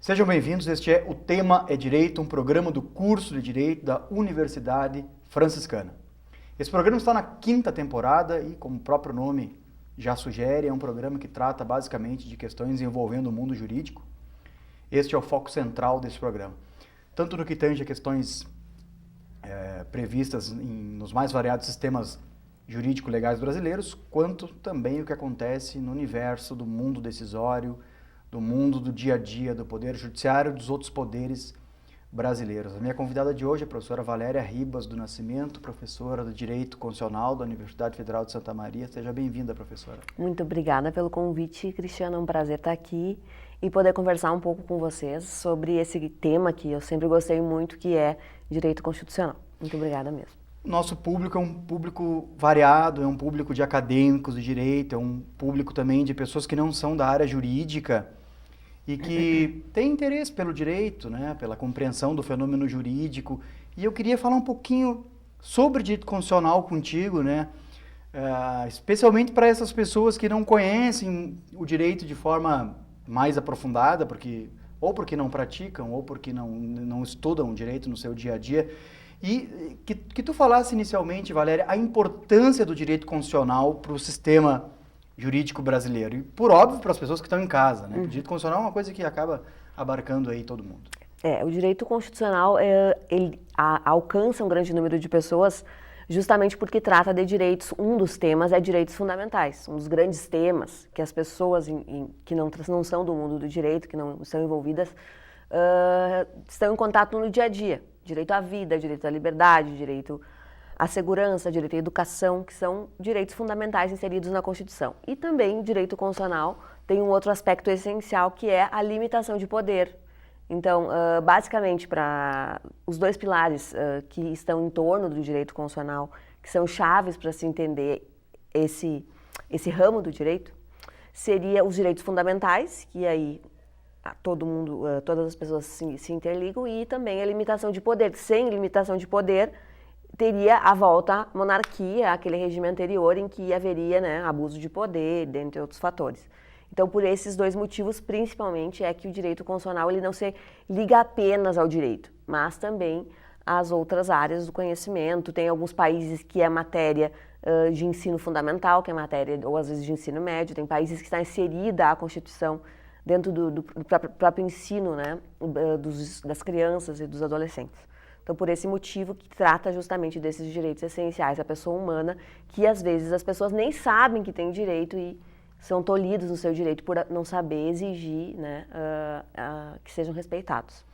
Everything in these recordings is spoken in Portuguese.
Sejam bem-vindos, este é O Tema é Direito, um programa do curso de Direito da Universidade Franciscana. Esse programa está na 5ª temporada e, como o próprio nome já sugere, é um programa que trata basicamente de questões envolvendo o mundo jurídico. Este é o foco central desse programa. Tanto no que tange a questões previstas nos mais variados sistemas jurídico-legais brasileiros, quanto também o que acontece no universo do mundo decisório, do mundo do dia a dia, do poder judiciário e dos outros poderes brasileiros. A minha convidada de hoje é a professora Valéria Ribas do Nascimento, professora do Direito Constitucional da Universidade Federal de Santa Maria. Seja bem-vinda, professora. Muito obrigada pelo convite, Cristiano. É um prazer estar aqui e poder conversar um pouco com vocês sobre esse tema que eu sempre gostei muito, que é Direito Constitucional. Muito obrigada mesmo. Nosso público é um público variado, é um público de acadêmicos de direito, é um público também de pessoas que não são da área jurídica e que têm interesse pelo direito, né, pela compreensão do fenômeno jurídico. E eu queria falar um pouquinho sobre direito constitucional contigo, né, especialmente para essas pessoas que não conhecem o direito de forma mais aprofundada, porque não praticam ou porque não estudam direito no seu dia a dia. E que tu falasse inicialmente, Valéria, a importância do direito constitucional para o sistema jurídico brasileiro. E, por óbvio, para as pessoas que estão em casa, né? O direito constitucional é uma coisa que acaba abarcando aí todo mundo. O direito constitucional, ele alcança um grande número de pessoas justamente porque trata de direitos. Um dos temas é direitos fundamentais. Um dos grandes temas que as pessoas que não são do mundo do direito, que não estão envolvidas, estão em contato no dia a dia. Direito à vida, direito à liberdade, direito à segurança, direito à educação, que são direitos fundamentais inseridos na Constituição. E também o direito constitucional tem um outro aspecto essencial, que é a limitação de poder. Então, basicamente, para os dois pilares que estão em torno do direito constitucional, que são chaves para se entender esse ramo do direito, seria os direitos fundamentais, que aí todo mundo, todas as pessoas se interligam, e também a limitação de poder. Sem limitação de poder, teria a volta à monarquia, aquele regime anterior em que haveria, né, abuso de poder, dentre outros fatores. Então, por esses dois motivos, principalmente, é que o direito constitucional ele não se liga apenas ao direito, mas também às outras áreas do conhecimento. Tem alguns países que é matéria de ensino fundamental, que é matéria, ou às vezes de ensino médio. Tem países que está inserida a Constituição dentro do próprio ensino, né, das crianças e dos adolescentes. Então, por esse motivo que trata justamente desses direitos essenciais da pessoa humana, que às vezes as pessoas nem sabem que têm direito e são tolhidos no seu direito por não saber exigir, né, que sejam respeitados.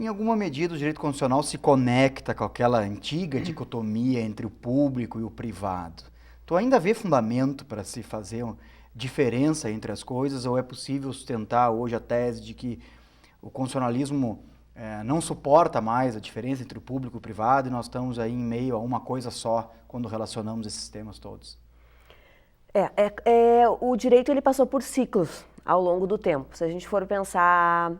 Em alguma medida, o direito constitucional se conecta com aquela antiga dicotomia entre o público e o privado. Tu ainda vê fundamento para se fazer diferença entre as coisas, ou é possível sustentar hoje a tese de que o constitucionalismo não suporta mais a diferença entre o público e o privado e nós estamos aí em meio a uma coisa só quando relacionamos esses temas todos? O direito ele passou por ciclos ao longo do tempo. Se a gente for pensar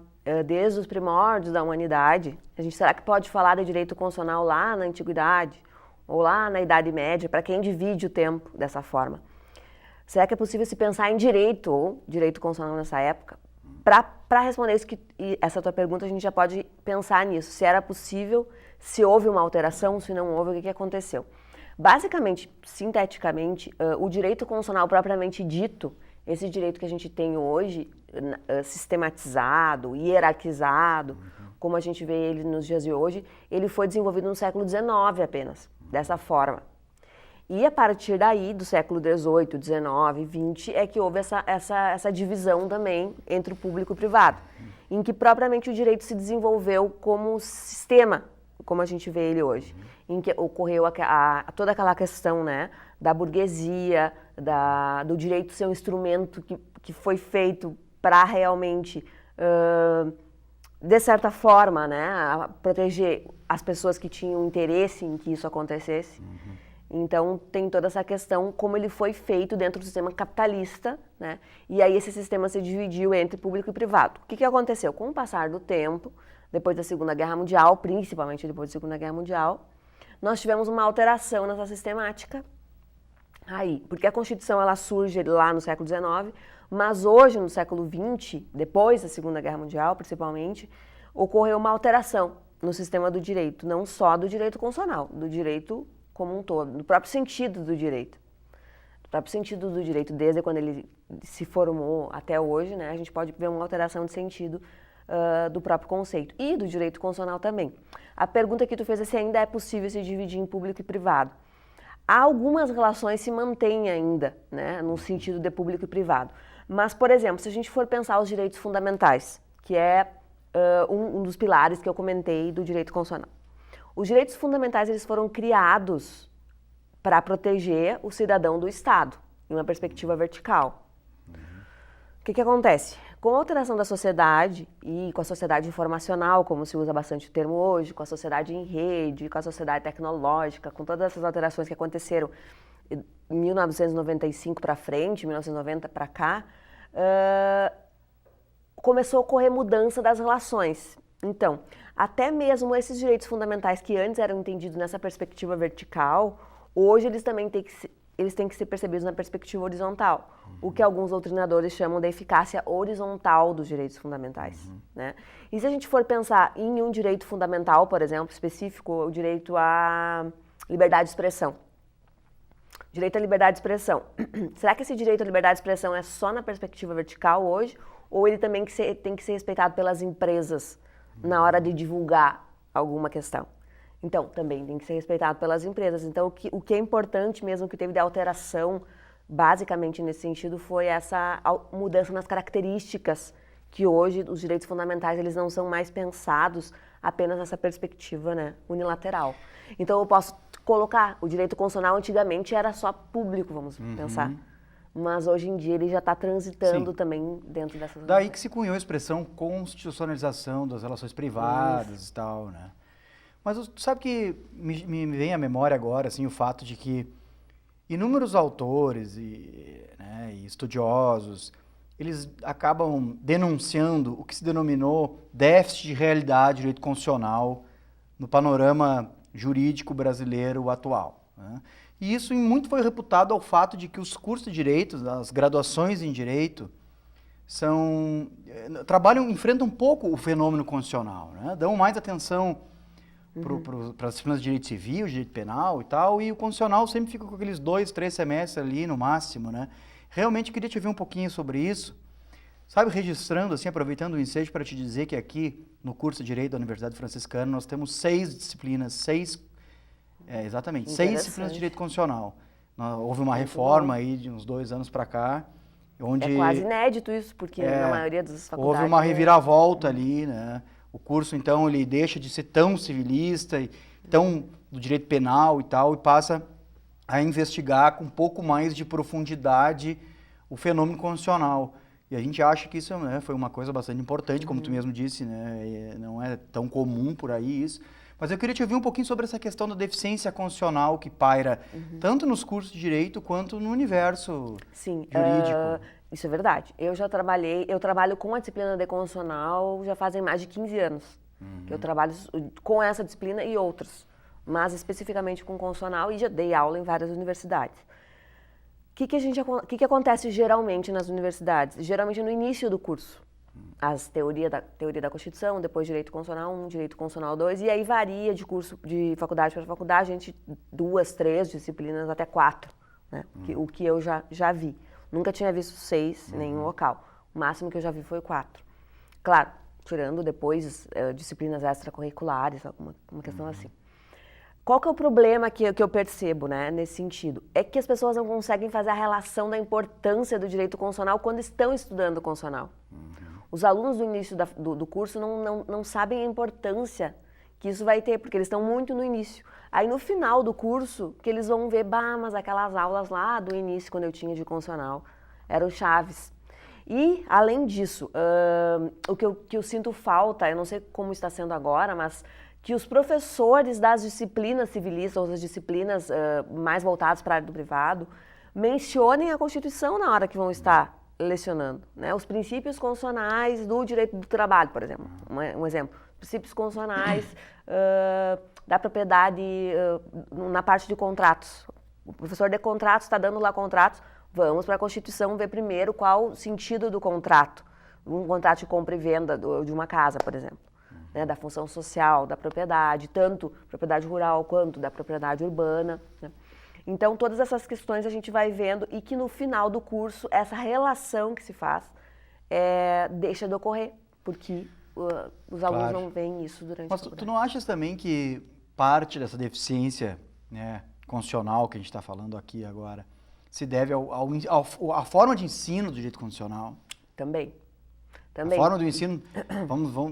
desde os primórdios da humanidade, será que pode falar de direito constitucional lá na Antiguidade ou lá na Idade Média, para quem divide o tempo dessa forma? Será que é possível se pensar em direito ou direito constitucional nessa época? Para responder essa tua pergunta, a gente já pode pensar nisso. Se era possível, se houve uma alteração, se não houve, o que aconteceu? Basicamente, sinteticamente, o direito constitucional propriamente dito, esse direito que a gente tem hoje, sistematizado, hierarquizado, como a gente vê ele nos dias de hoje, ele foi desenvolvido no século XIX apenas, dessa forma. E a partir daí, do século XVIII, XIX, XX, é que houve essa divisão também entre o público e o privado, em que propriamente o direito se desenvolveu como sistema, como a gente vê ele hoje, em que ocorreu toda aquela questão, né, da burguesia, do direito ser um instrumento que foi feito para realmente, de certa forma, né, proteger as pessoas que tinham interesse em que isso acontecesse. Então, tem toda essa questão, como ele foi feito dentro do sistema capitalista, né? E aí esse sistema se dividiu entre público e privado. O que aconteceu? Com o passar do tempo, depois da Segunda Guerra Mundial, principalmente depois da Segunda Guerra Mundial, nós tivemos uma alteração nessa sistemática, Aí, porque a Constituição ela surge lá no século XIX, mas hoje, no século XX, depois da Segunda Guerra Mundial, principalmente, ocorreu uma alteração no sistema do direito, não só do direito constitucional, do direito como um todo, do próprio sentido do direito. Do próprio sentido do direito, desde quando ele se formou até hoje, né, a gente pode ver uma alteração de sentido do próprio conceito e do direito constitucional também. A pergunta que tu fez é se ainda é possível se dividir em público e privado. Algumas relações se mantêm ainda, né, no sentido de público e privado. Mas, por exemplo, se a gente for pensar os direitos fundamentais, que é um dos pilares que eu comentei do direito constitucional. Os direitos fundamentais eles foram criados para proteger o cidadão do Estado, em uma perspectiva vertical. O que acontece? Com a alteração da sociedade e com a sociedade informacional, como se usa bastante o termo hoje, com a sociedade em rede, com a sociedade tecnológica, com todas essas alterações que aconteceram em 1995 para frente, 1990 para cá, começou a ocorrer mudança das relações. Então, até mesmo esses direitos fundamentais que antes eram entendidos nessa perspectiva vertical, hoje eles também têm que ser percebidos na perspectiva horizontal, o que alguns doutrinadores chamam de eficácia horizontal dos direitos fundamentais. Né? E se a gente for pensar em um direito fundamental, por exemplo, específico, o direito à liberdade de expressão. Direito à liberdade de expressão. Será que esse direito à liberdade de expressão é só na perspectiva vertical hoje, ou ele também tem que ser respeitado pelas empresas na hora de divulgar alguma questão? Então, também tem que ser respeitado pelas empresas. Então, o que é importante mesmo, que teve de alteração, basicamente nesse sentido, foi essa mudança nas características, que hoje os direitos fundamentais eles não são mais pensados apenas nessa perspectiva, né, unilateral. Então, eu posso colocar, o direito constitucional antigamente era só público, vamos pensar. Mas hoje em dia ele já está transitando também dentro dessas... Daí que se cunhou a expressão constitucionalização das relações privadas e tal, né? Mas tu sabe que me vem à memória agora, assim, o fato de que inúmeros autores e estudiosos, eles acabam denunciando o que se denominou déficit de realidade do direito constitucional no panorama jurídico brasileiro atual, né? E isso muito foi reputado ao fato de que os cursos de direito, as graduações em direito, enfrentam um pouco o fenômeno constitucional, né? Dão mais atenção para as disciplinas de direito civil, direito penal e tal, e o constitucional sempre fica com aqueles 2, 3 semestres ali no máximo, né? Realmente eu queria te ouvir um pouquinho sobre isso, sabe, registrando, assim, aproveitando o ensejo para te dizer que aqui no curso de Direito da Universidade Franciscana nós temos 6 disciplinas, 6 disciplinas de direito constitucional. Houve uma reforma aí de uns 2 anos para cá, onde... É quase inédito isso, porque na maioria das faculdades... Houve uma reviravolta ali, né? O curso, então, ele deixa de ser tão civilista, tão do direito penal e tal, e passa a investigar com um pouco mais de profundidade o fenômeno constitucional. E a gente acha que isso, né, foi uma coisa bastante importante, como tu mesmo disse, né? Não é tão comum por aí isso. Mas eu queria te ouvir um pouquinho sobre essa questão da deficiência constitucional que paira tanto nos cursos de direito quanto no universo jurídico. Isso é verdade. Eu trabalho com a disciplina de constitucional já fazem mais de 15 anos. Que eu trabalho com essa disciplina e outras, mas especificamente com constitucional, e já dei aula em várias universidades. O que acontece geralmente nas universidades? Geralmente no início do curso. Teoria da Constituição, depois Direito Constitucional 1, Direito Constitucional 2, e aí varia de curso, de faculdade para faculdade, entre 2, 3 disciplinas até 4, né? O que eu já vi. Nunca tinha visto 6 em nenhum local. O máximo que eu já vi foi 4. Claro, tirando depois disciplinas extracurriculares, uma questão assim. Qual que é o problema que eu percebo, né, nesse sentido? É que as pessoas não conseguem fazer a relação da importância do direito constitucional quando estão estudando o constitucional. Os alunos do início do curso não sabem a importância que isso vai ter, porque eles estão muito no início. Aí no final do curso, que eles vão ver, mas aquelas aulas lá do início, quando eu tinha de constitucional, eram chaves. E, além disso, o que eu sinto falta, eu não sei como está sendo agora, mas que os professores das disciplinas civilistas, ou das disciplinas mais voltadas para a área do privado, mencionem a Constituição na hora que vão estar lecionando, né? Os princípios constitucionais do direito do trabalho, por exemplo, um exemplo. Princípios constitucionais da propriedade na parte de contratos, O professor de contratos está dando lá contratos, vamos para a Constituição ver primeiro qual o sentido do contrato. Um contrato de compra e venda de uma casa, por exemplo. Né, da função social, da propriedade, tanto propriedade rural quanto da propriedade urbana. Né? Então, todas essas questões a gente vai vendo e que no final do curso, essa relação que se faz deixa de ocorrer, porque os alunos não veem isso durante a faculdade. Mas tu não achas também que parte dessa deficiência, né, constitucional que a gente está falando aqui agora se deve à forma de ensino do direito constitucional? Também. A forma do ensino,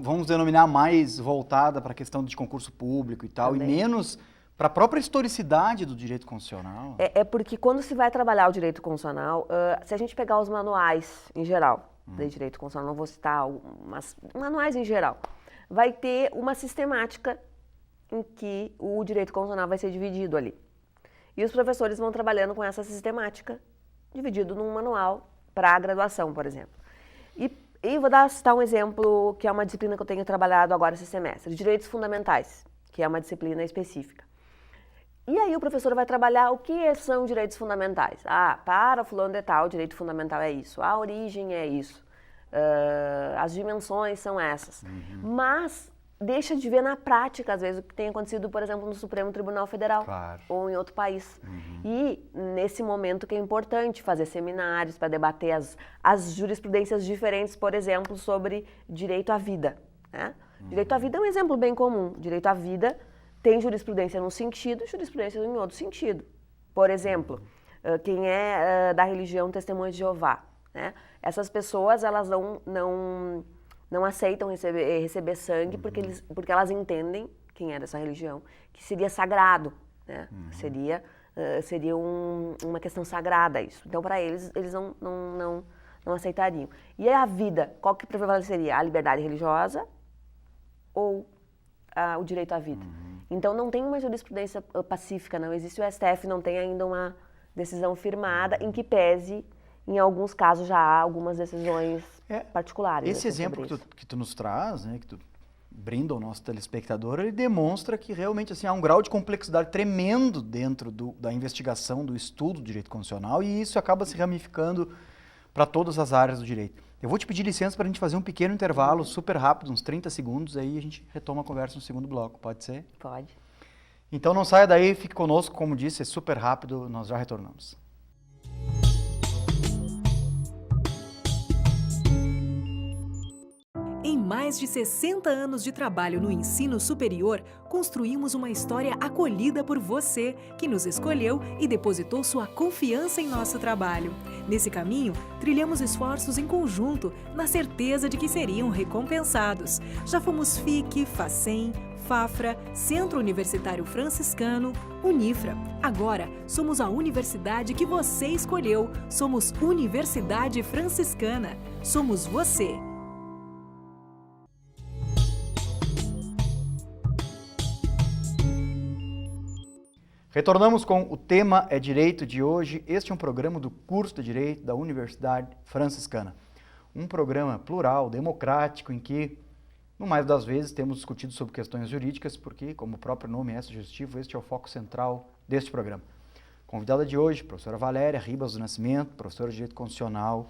vamos denominar mais voltada para a questão de concurso público e tal, também. E menos para a própria historicidade do direito constitucional. É porque quando se vai trabalhar o direito constitucional, se a gente pegar os manuais em geral, de direito constitucional, não vou citar, mas manuais em geral, vai ter uma sistemática em que o direito constitucional vai ser dividido ali. E os professores vão trabalhando com essa sistemática, dividido num manual para a graduação, por exemplo. E vou citar um exemplo que é uma disciplina que eu tenho trabalhado agora esse semestre, Direitos Fundamentais, que é uma disciplina específica. E aí o professor vai trabalhar o que são direitos fundamentais. Para fulano de tal, o direito fundamental é isso, a origem é isso, as dimensões são essas. Mas deixa de ver na prática, às vezes, o que tem acontecido, por exemplo, no Supremo Tribunal Federal, claro, ou em outro país. E nesse momento que é importante fazer seminários para debater as jurisprudências diferentes, por exemplo, sobre direito à vida. Né? Direito à vida é um exemplo bem comum. Direito à vida tem jurisprudência num sentido e jurisprudência em outro sentido. Por exemplo, quem é da religião Testemunha de Jeová, né? Essas pessoas, elas não aceitam receber sangue porque elas entendem, quem é dessa religião, que seria sagrado, né? Seria uma questão sagrada isso. Então, para eles não aceitariam. E a vida, qual que prevaleceria? A liberdade religiosa ou o direito à vida? Então, não tem uma jurisprudência pacífica, não existe o STF, não tem ainda uma decisão firmada em que pese. Em alguns casos já há algumas decisões particulares. Esse exemplo que tu nos traz, né, que tu brinda ao nosso telespectador, ele demonstra que realmente assim, há um grau de complexidade tremendo dentro da investigação, do estudo do direito constitucional, e isso acaba se ramificando para todas as áreas do direito. Eu vou te pedir licença para a gente fazer um pequeno intervalo super rápido, uns 30 segundos, aí a gente retoma a conversa no segundo bloco, pode ser? Pode. Então não saia daí, fique conosco, como disse, é super rápido, nós já retornamos. Em mais de 60 anos de trabalho no ensino superior, construímos uma história acolhida por você, que nos escolheu e depositou sua confiança em nosso trabalho. Nesse caminho, trilhamos esforços em conjunto, na certeza de que seriam recompensados. Já fomos FIC, FACEM, FAFRA, Centro Universitário Franciscano, Unifra. Agora, somos a universidade que você escolheu. Somos Universidade Franciscana. Somos você. Retornamos com o tema é Direito de hoje. Este é um programa do curso de Direito da Universidade Franciscana. Um programa plural, democrático, em que, no mais das vezes, temos discutido sobre questões jurídicas, porque, como o próprio nome é sugestivo, este é o foco central deste programa. Convidada de hoje, professora Valéria Ribas do Nascimento, professora de Direito Constitucional.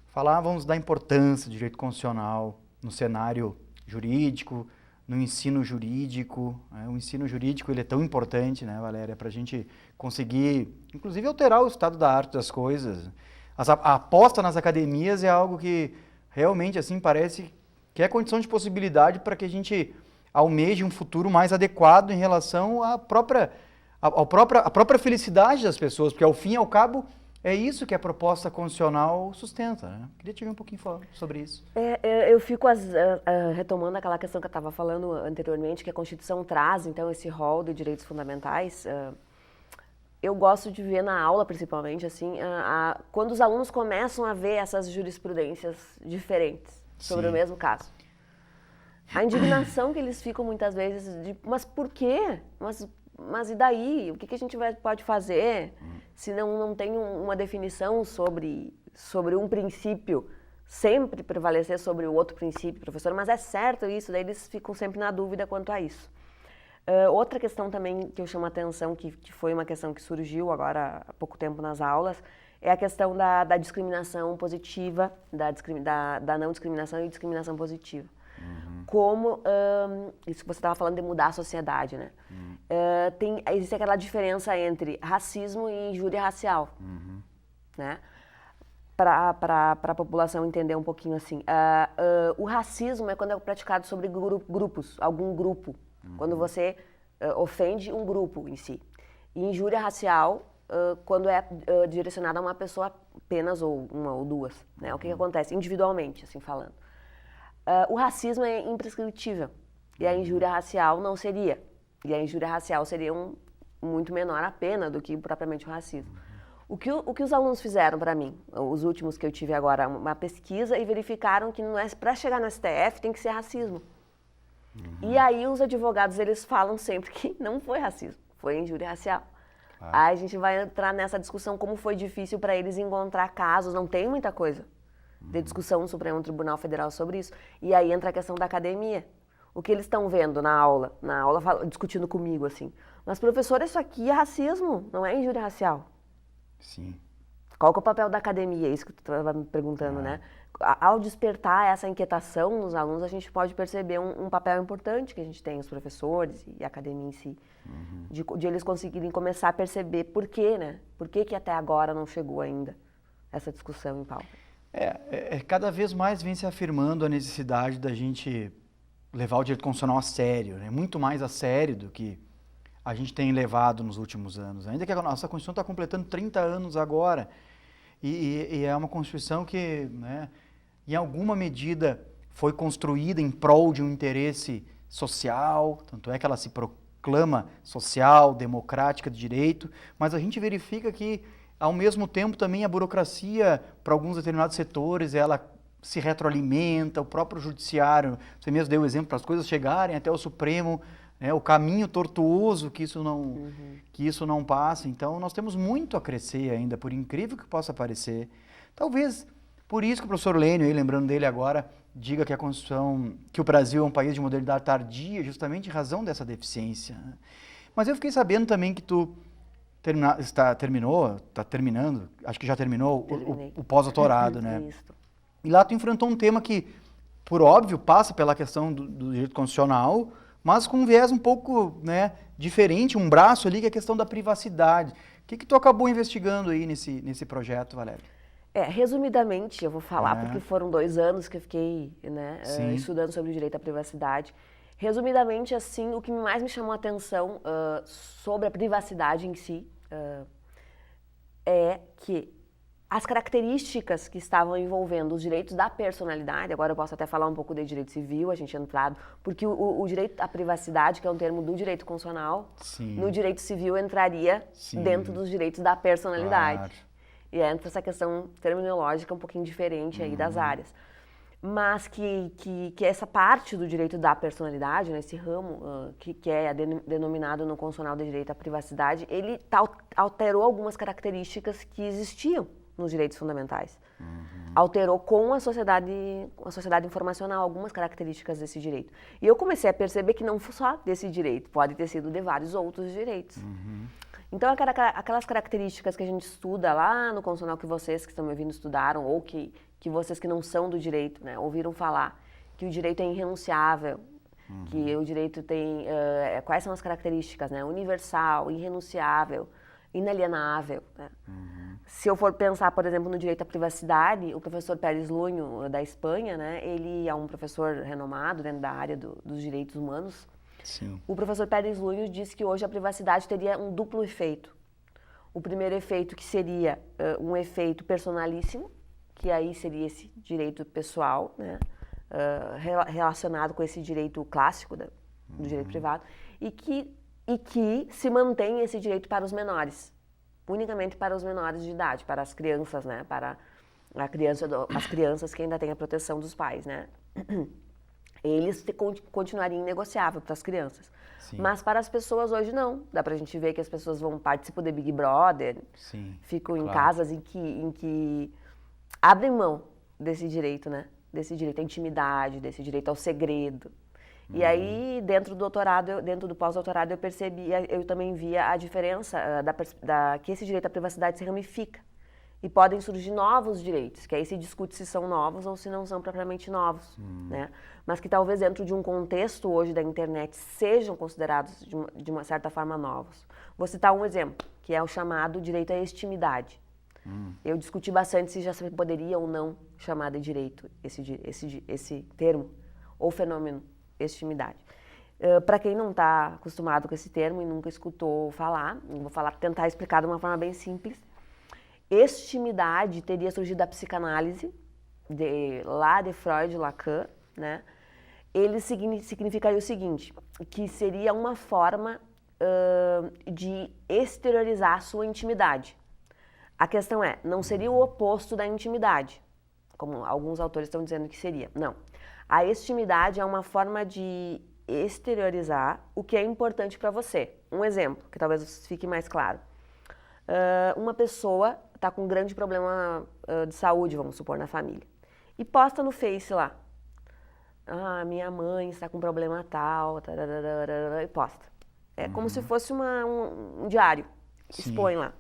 Falávamos da importância do direito constitucional no cenário jurídico, no ensino jurídico. O ensino jurídico ele é tão importante, né, Valéria, para a gente conseguir, inclusive, alterar o estado da arte das coisas. A aposta nas academias é algo que realmente assim parece que é condição de possibilidade para que a gente almeje um futuro mais adequado em relação à própria felicidade das pessoas, porque ao fim e ao cabo é isso que a proposta constitucional sustenta, né? Queria te ver um pouquinho sobre isso. Eu fico retomando aquela questão que eu estava falando anteriormente, que a Constituição traz, então, esse rol de direitos fundamentais. Eu gosto de ver na aula, principalmente, assim, quando os alunos começam a ver essas jurisprudências diferentes sobre o mesmo caso. A indignação que eles ficam muitas vezes mas por quê? Mas e daí? O que a gente pode fazer se não tem uma definição sobre um princípio sempre prevalecer sobre o outro princípio, professor? Mas é certo isso? Daí eles ficam sempre na dúvida quanto a isso. Outra questão também que eu chamo a atenção, que foi uma questão que surgiu agora há pouco tempo nas aulas, é a questão da discriminação positiva, da não discriminação e discriminação positiva. Como, isso que você estava falando de mudar a sociedade, né? Existe aquela diferença entre racismo e injúria racial, né? Para a população entender um pouquinho assim. O racismo é quando é praticado sobre grupos, algum grupo, quando você ofende um grupo em si. E injúria racial, quando é direcionada a uma pessoa apenas, ou uma ou duas, né? O que acontece? Individualmente, assim falando. O racismo é imprescritível, e a injúria racial não seria. E a injúria racial seria muito menor a pena do que propriamente o racismo. O que os alunos fizeram para mim, os últimos que eu tive agora, uma pesquisa, e verificaram que para chegar no STF tem que ser racismo. E aí os advogados, eles falam sempre que não foi racismo, foi injúria racial. Aí a gente vai entrar nessa discussão como foi difícil para eles encontrar casos, não tem muita coisa de discussão no Supremo Tribunal Federal sobre isso. E aí entra a questão da academia. O que eles estão vendo na aula discutindo comigo assim, mas professor, isso aqui é racismo, não é injúria racial. Sim. Qual que é o papel da academia? Isso que tu estava me perguntando, né? Ao despertar essa inquietação nos alunos, a gente pode perceber um papel importante que a gente tem, os professores e a academia em si, de eles conseguirem começar a perceber por quê, né? Por que até agora não chegou ainda essa discussão em pauta. Cada vez mais vem se afirmando a necessidade da gente levar o direito constitucional a sério, né? Muito mais a sério do que a gente tem levado nos últimos anos. Ainda que a nossa Constituição está completando 30 anos agora, e é uma Constituição que, né, em alguma medida foi construída em prol de um interesse social, tanto é que ela se proclama social, democrática de direito, mas a gente verifica que, ao mesmo tempo, também a burocracia, para alguns determinados setores, ela se retroalimenta, o próprio judiciário, você mesmo deu o exemplo, para as coisas chegarem até o Supremo, né, o caminho tortuoso que isso não passa. Então, nós temos muito a crescer ainda, por incrível que possa parecer. Talvez por isso que o professor Lênio, aí, lembrando dele agora, diga que a Constituição, que o Brasil é um país de modernidade tardia, justamente em razão dessa deficiência. Mas eu fiquei sabendo também que tu está terminando, acho que já terminou o pós-doutorado, né? Isso. E lá tu enfrentou um tema que, por óbvio, passa pela questão do direito constitucional, mas com um viés um pouco, né, diferente, um braço ali, que é a questão da privacidade. O que tu acabou investigando aí nesse projeto, Valéria? Resumidamente, eu vou falar, porque foram 2 anos que eu fiquei, né, estudando sobre o direito à privacidade. Resumidamente, assim, o que mais me chamou a atenção sobre a privacidade em si é que as características que estavam envolvendo os direitos da personalidade, agora eu posso até falar um pouco de direito civil, a gente entrado, porque o direito à privacidade, que é um termo do direito constitucional, no direito civil entraria dentro dos direitos da personalidade. Claro. E entra essa questão terminológica um pouquinho diferente aí das áreas. Mas que essa parte do direito da personalidade, né, esse ramo que é denominado no constitucional de direito à privacidade, ele alterou algumas características que existiam nos direitos fundamentais. Alterou com a sociedade informacional algumas características desse direito. E eu comecei a perceber que não só desse direito, pode ter sido de vários outros direitos. Então, aquelas características que a gente estuda lá no constitucional, que vocês que estão me ouvindo estudaram, ou que vocês que não são do direito, né, ouviram falar, que o direito é irrenunciável, que o direito tem... quais são as características, né? Universal, irrenunciável, inalienável, né? Se eu for pensar, por exemplo, no direito à privacidade, o professor Pérez Lunho, da Espanha, né, ele é um professor renomado dentro da área dos direitos humanos. Sim. O professor Pérez Lunho disse que hoje a privacidade teria um duplo efeito. O primeiro efeito que seria um efeito personalíssimo, que aí seria esse direito pessoal, né, relacionado com esse direito clássico do direito privado, e que se mantém esse direito para os menores, unicamente para os menores de idade, para as crianças, né, para as crianças que ainda têm a proteção dos pais, né. Eles continuariam inegociável para as crianças. Sim. Mas para as pessoas hoje não. Dá para a gente ver que as pessoas participam de Big Brother, ficam em casas em que abrem mão desse direito, né? Desse direito à intimidade, desse direito ao segredo. E aí, dentro do doutorado, dentro do pós-doutorado, eu percebia, eu também via a diferença que esse direito à privacidade se ramifica. E podem surgir novos direitos, que aí se discute se são novos ou se não são propriamente novos, né? Mas que talvez dentro de um contexto hoje da internet sejam considerados de uma certa forma novos. Vou citar um exemplo, que é o chamado direito à extimidade. Eu discuti bastante se já se poderia ou não chamar de direito esse termo ou fenômeno, extimidade. Para quem não está acostumado com esse termo e nunca escutou falar, vou tentar explicar de uma forma bem simples. Extimidade teria surgido da psicanálise, lá de Freud e Lacan, né? Ele significaria o seguinte, que seria uma forma de exteriorizar a sua intimidade. A questão é, não seria o oposto da intimidade, como alguns autores estão dizendo que seria. Não. A extimidade é uma forma de exteriorizar o que é importante para você. Um exemplo, que talvez fique mais claro. Uma pessoa está com um grande problema de saúde, vamos supor, na família, e posta no Face lá. Ah, minha mãe está com problema tal, tararara, e posta. É como se fosse um diário. Sim. Expõe lá.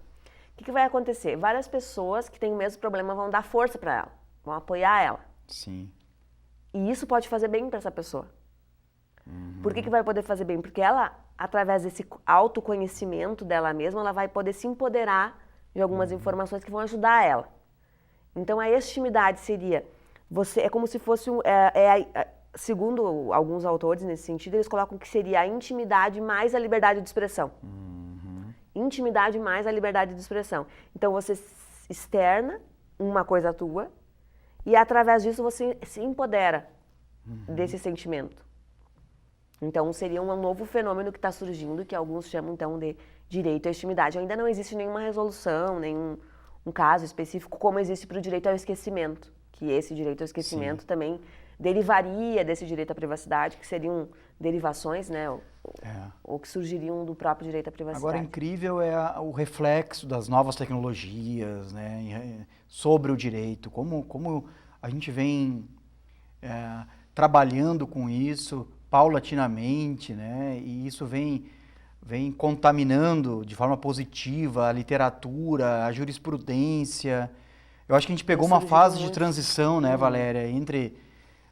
O que vai acontecer? Várias pessoas que têm o mesmo problema vão dar força para ela, vão apoiar ela. Sim. E isso pode fazer bem para essa pessoa. Por que vai poder fazer bem? Porque ela, através desse autoconhecimento dela mesma, ela vai poder se empoderar de algumas informações que vão ajudar ela. Então, a extimidade seria, é como se fosse, segundo alguns autores nesse sentido, eles colocam que seria a intimidade mais a liberdade de expressão. Intimidade mais a liberdade de expressão. Então, você externa uma coisa tua e, através disso, você se empodera desse sentimento. Então, seria um novo fenômeno que está surgindo, que alguns chamam, então, de direito à extimidade. Ainda não existe nenhuma resolução, nenhum caso específico, como existe para o direito ao esquecimento, que esse direito ao esquecimento também derivaria desse direito à privacidade, que seriam derivações, né, ou que surgiriam do próprio direito à privacidade. Agora, incrível é o reflexo das novas tecnologias, né, sobre o direito, como a gente vem trabalhando com isso paulatinamente, né, e isso vem contaminando de forma positiva a literatura, a jurisprudência. Eu acho que a gente pegou uma fase de transição, né, Valéria, entre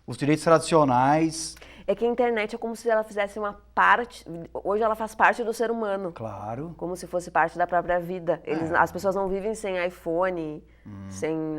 os direitos tradicionais. É que a internet é como se ela fizesse uma parte, hoje ela faz parte do ser humano. Claro. Como se fosse parte da própria vida. As pessoas não vivem sem iPhone, sem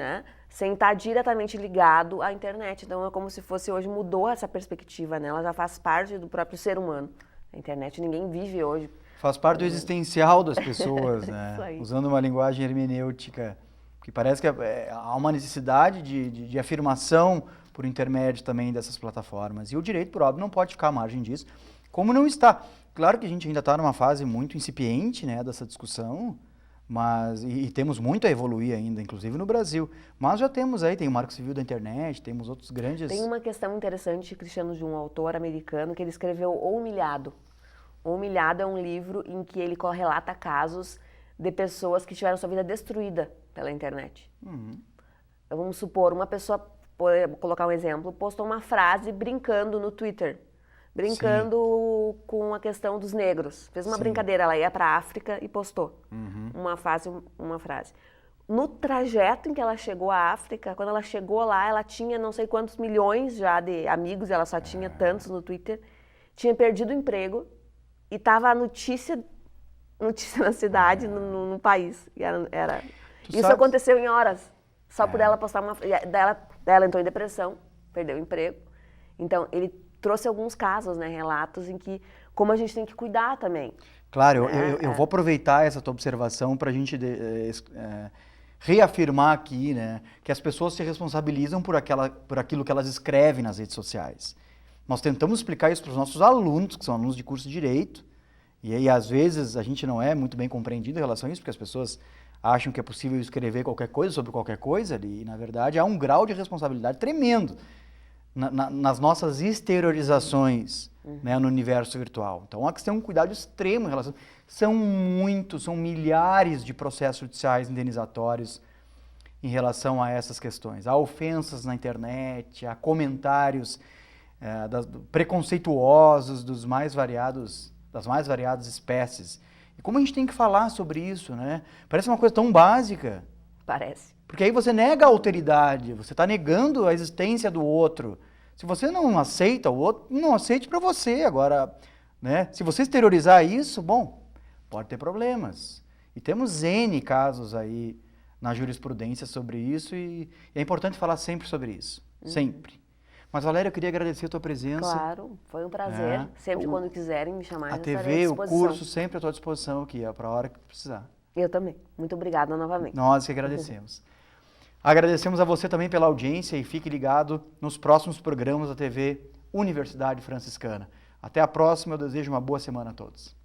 estar diretamente ligado à internet. Então é como se fosse, hoje mudou essa perspectiva, né? Ela já faz parte do próprio ser humano. A internet ninguém vive hoje. Faz parte do existencial das pessoas, né? Isso aí. Usando uma linguagem hermenêutica, que parece que há uma necessidade de afirmação por intermédio também dessas plataformas. E o direito, por óbvio, não pode ficar à margem disso, como não está. Claro que a gente ainda está numa fase muito incipiente, né, dessa discussão, mas e temos muito a evoluir ainda, inclusive no Brasil. Mas já temos aí, tem o Marco Civil da Internet, temos outros grandes... Tem uma questão interessante, Cristiano, de um autor americano que ele escreveu O Humilhado. O Humilhado é um livro em que ele relata casos de pessoas que tiveram sua vida destruída pela internet. Vamos supor, uma pessoa, vou colocar um exemplo, postou uma frase brincando no Twitter, brincando com a questão dos negros. Fez uma brincadeira, ela ia para a África e postou uma frase. No trajeto em que ela chegou à África, quando ela chegou lá, ela tinha não sei quantos milhões já de amigos, ela só tinha tantos no Twitter, tinha perdido o emprego e estava a notícia na cidade, no país. E isso aconteceu em horas, só por ela postar uma... Ela entrou em depressão, perdeu o emprego. Então, ele trouxe alguns casos, né, relatos em que, como a gente tem que cuidar também. Claro, eu vou aproveitar essa tua observação para a gente reafirmar aqui, né, que as pessoas se responsabilizam por aquilo que elas escrevem nas redes sociais. Nós tentamos explicar isso para os nossos alunos, que são alunos de curso de Direito, e aí às vezes a gente não é muito bem compreendido em relação a isso, porque as pessoas acham que é possível escrever qualquer coisa sobre qualquer coisa, e na verdade há um grau de responsabilidade tremendo nas nossas exteriorizações, né, no universo virtual. Então há que ter um cuidado extremo em relação... São milhares de processos judiciais indenizatórios em relação a essas questões. Há ofensas na internet, há comentários preconceituosos das mais variadas espécies. E como a gente tem que falar sobre isso, né? Parece uma coisa tão básica. Parece. Porque aí você nega a alteridade, você está negando a existência do outro. Se você não aceita o outro, não aceite para você. Agora, né? Se você exteriorizar isso, bom, pode ter problemas. E temos N casos aí na jurisprudência sobre isso e é importante falar sempre sobre isso. Sempre. Mas, Valéria, eu queria agradecer a tua presença. Claro, foi um prazer. Sempre quando quiserem me chamar, A eu estarei à TV, o disposição. curso, sempre à tua disposição aqui, para a hora que precisar. Eu também. Muito obrigada novamente. Nós que agradecemos. Agradecemos a você também pela audiência e fique ligado nos próximos programas da TV Universidade Franciscana. Até a próxima, eu desejo uma boa semana a todos.